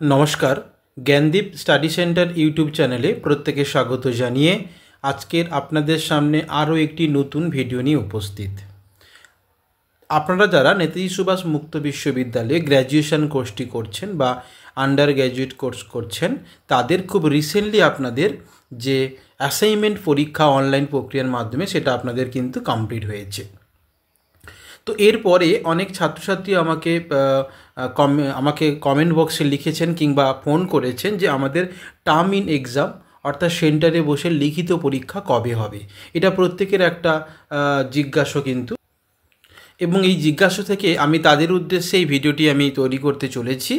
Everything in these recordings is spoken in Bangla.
नमस्कार ज्ञानदीप स्टाडी सेंटर यूट्यूब चैनेले प्रत्येके स्वागत जानिए आजकेर आपनादेर सामने आरो एकटी नतून भिडियो निये उपस्थित। आपनारा जारा नेताजी सुभाष मुक्त विश्वविद्यालये ग्र्याजुएशन कोर्सटी करछेन बा आंडार ग्र्याजुएट कोर्स करछेन तादेर खूब रिसेंटली आपनादेर जे असाइनमेंट परीक्षा अनलाइन प्रक्रियार माध्यमे सेटा आपनादेर किन्तु कमप्लीट हयेछे। तो एरपरे अनेक छात्र छात्री আমাকে কমেন্ট বক্সে লিখেছেন কিংবা ফোন করেছেন যে আমাদের টার্ম ইন এক্সাম অর্থাৎ সেন্টারে বসে লিখিত পরীক্ষা কবে হবে, এটা প্রত্যেকের একটা জিজ্ঞাসা কিন্তু, এবং এই জিজ্ঞাসা থেকে আমি তাদের উদ্দেশ্যে এই ভিডিওটি আমি তৈরি করতে চলেছি।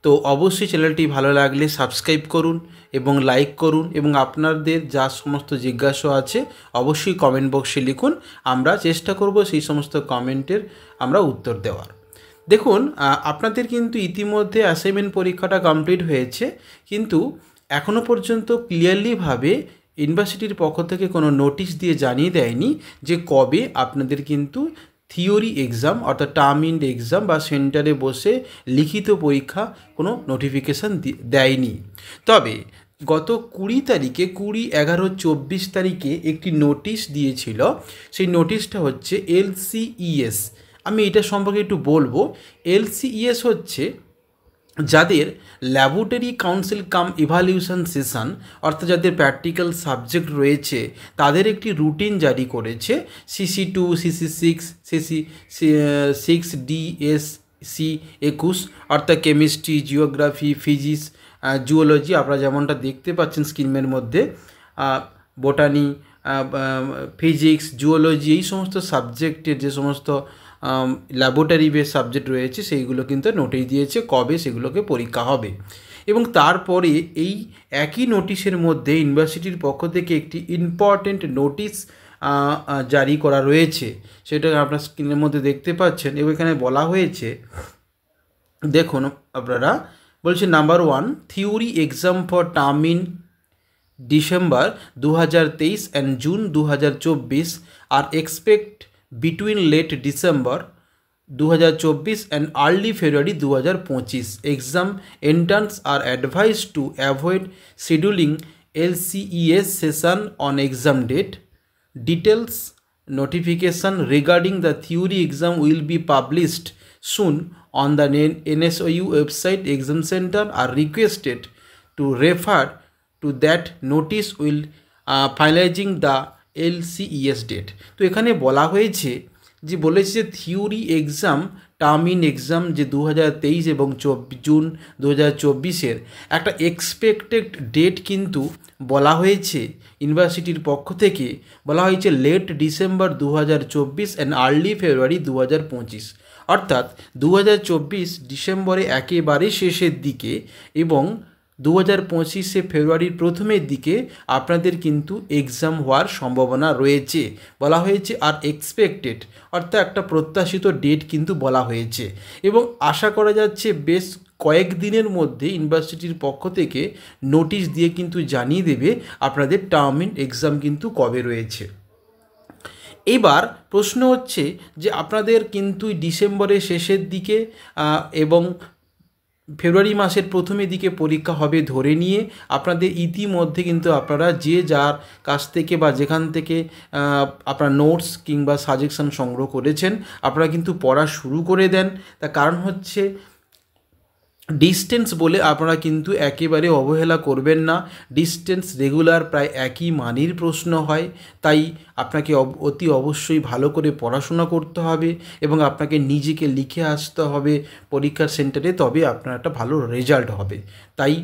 তো অবশ্যই চ্যানেলটি ভালো লাগলে সাবস্ক্রাইব করুন এবং লাইক করুন, এবং আপনাদের যা সমস্ত জিজ্ঞাসা আছে অবশ্যই কমেন্ট বক্সে লিখুন। আমরা চেষ্টা করব সেই সমস্ত কমেন্টের আমরা উত্তর দেওয়ার। দেখুন, আপনাদের কিন্তু ইতিমধ্যে অ্যাসাইনমেন্ট পরীক্ষাটা কমপ্লিট হয়েছে, কিন্তু এখনও পর্যন্ত ক্লিয়ারলিভাবে ইউনিভার্সিটির পক্ষ থেকে কোনো নোটিশ দিয়ে জানিয়ে দেয়নি যে কবে আপনাদের কিন্তু থিওরি এক্সাম অর্থাৎ টার্ম ইন এক্সাম বা সেন্টারে বসে লিখিত পরীক্ষা কোনো নোটিফিকেশান দেয়নি। তবে গত 20 তারিখে 20/11/24 তারিখে একটি নোটিশ দিয়েছিল। সেই নোটিশটা হচ্ছে LCES। আমি এটা সম্পর্কে একটু বলবো। LCES হচ্ছে যাদের ল্যাবরেটরি কাউন্সিল কাম ইভ্যালুয়েশন সেশন অর্থাৎ যাদের প্র্যাকটিক্যাল সাবজেক্ট রয়েছে তাদের একটি রুটিন জারি করেছে। CC2, CC6, CC6DS-C 21 অর্থাৎ কেমিস্ট্রি, জিওগ্রাফি, ফিজিক্স, জুওলজি, আপনারা যেমনটা দেখতে পাচ্ছেন স্ক্রিনের মধ্যে, বোটানি, ফিজিক্স, জুওলজি, এই সমস্ত সাবজেক্টের যে সমস্ত ল্যাবরেটরি বেস সাবজেক্ট রয়েছে সেইগুলো কিন্তু নোটিশ দিয়েছে কবে সেগুলোকে পরীক্ষা হবে। এবং তারপরে এই একই নোটিশের মধ্যে ইউনিভার্সিটির পক্ষ থেকে একটি ইম্পর্টেন্ট নোটিশ জারি করা রয়েছে, সেটা আপনার স্ক্রিনের মধ্যে দেখতে পাচ্ছেন। এবং এখানে বলা হয়েছে, দেখুন আপনারা, বলছে number 1, theory exam for term in December 2023 and June 2024 are expect between late December 2024 and early February 2025. Exam entrants are advised to avoid scheduling LCES session on exam date. Details notification regarding the theory exam will be published soon on the NSOU website. Exam center are requested to refer to that notice will finalizing the LCES date. তো এখানে বলা হয়েছে যে বলেছে theory exam term in exam যে 2023 এবং জুন 2024 একটা এক্সপেক্টেড ডেট কিন্তু বলা হয়েছে ইউনিভার্সিটির পক্ষ থেকে, বলা হয়েছে লেট ডিসেম্বর 2024 অ্যান্ড আর্লি ফেব্রুয়ারি 2025, অর্থাৎ 2024 ডিসেম্বরে একেবারে শেষের দিকে এবং 2025 ফেব্রুয়ারির প্রথমের দিকে আপনাদের কিন্তু এক্সাম হওয়ার সম্ভাবনা রয়েছে বলা হয়েছে। আর এক্সপেক্টেড অর্থাৎ একটা প্রত্যাশিত ডেট কিন্তু বলা হয়েছে, এবং আশা করা যাচ্ছে বেশ কয়েকদিনের মধ্যে ইউনিভার্সিটির পক্ষ থেকে নোটিশ দিয়ে কিন্তু জানিয়ে দেবে আপনাদের টার্ম ইন এক্সাম কিন্তু কবে রয়েছে। এবার প্রশ্ন হচ্ছে যে আপনাদের কিন্তু ডিসেম্বরের শেষের দিকে এবং ফেব্রুয়ারি মাসের প্রথমের দিকে পরীক্ষা হবে ধরে নিয়ে আপনাদের ইতিমধ্যে কিন্তু আপনারা যে যার কাছ থেকে বা যেখান থেকে আপনারা নোটস কিংবা সাজেশন সংগ্রহ করেছেন আপনারা কিন্তু পড়া শুরু করে দেন। তার কারণ হচ্ছে ডিস্টেন্স বলে আপনারা কিন্তু একেবারে অবহেলা করবেন না। ডিস্টেন্স রেগুলার প্রায় একই মানের প্রশ্ন হয়, তাই আপনাকে অতি অবশ্যই ভালো করে পড়াশোনা করতে হবে এবং আপনাকে নিজেকে লিখে আসতে হবে পরীক্ষার সেন্টারে, তবে আপনার একটা ভালো রেজাল্ট হবে। তাই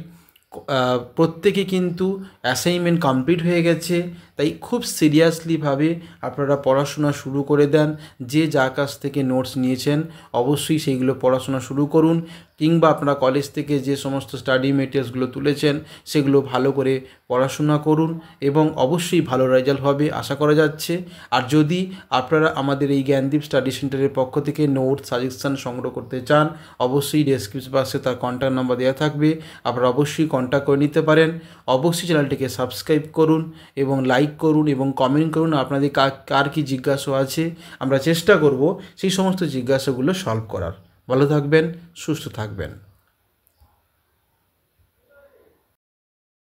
প্রত্যেকে কিন্তু অ্যাসাইনমেন্ট কমপ্লিট হয়ে গেছে, তাই খুব সিরিয়াসলিভাবে আপনারা পড়াশোনা শুরু করে দেন। যে যার কাছ থেকে নোটস নিয়েছেন অবশ্যই সেইগুলো পড়াশোনা শুরু করুন, কিংবা আপনারা কলেজ থেকে যে সমস্ত স্টাডি মেটেরিয়ালসগুলো তুলেছেন সেগুলো ভালো করে পড়াশোনা করুন এবং অবশ্যই ভালো রেজাল্ট হবে আশা করা যাচ্ছে। আর যদি আপনারা আমাদের এই জ্ঞানদীপ স্টাডি সেন্টারের পক্ষ থেকে নোটস সাজেশন সংগ্রহ করতে চান অবশ্যই ডেসক্রিপশন বক্সে তার কন্ট্যাক্ট নাম্বার দেওয়া থাকবে, আপনারা অবশ্যই কন্ট্যাক্ট করে নিতে পারেন। অবশ্যই চ্যানেলটিকে সাবস্ক্রাইব করুন এবং লাইক করুন এবং কমেন্ট করুন আপনাদের কার কী জিজ্ঞাসা আছে। আমরা চেষ্টা করব সেই সমস্ত জিজ্ঞাসাগুলো সলভ করার। ভালো থাকবেন, সুস্থ থাকবেন।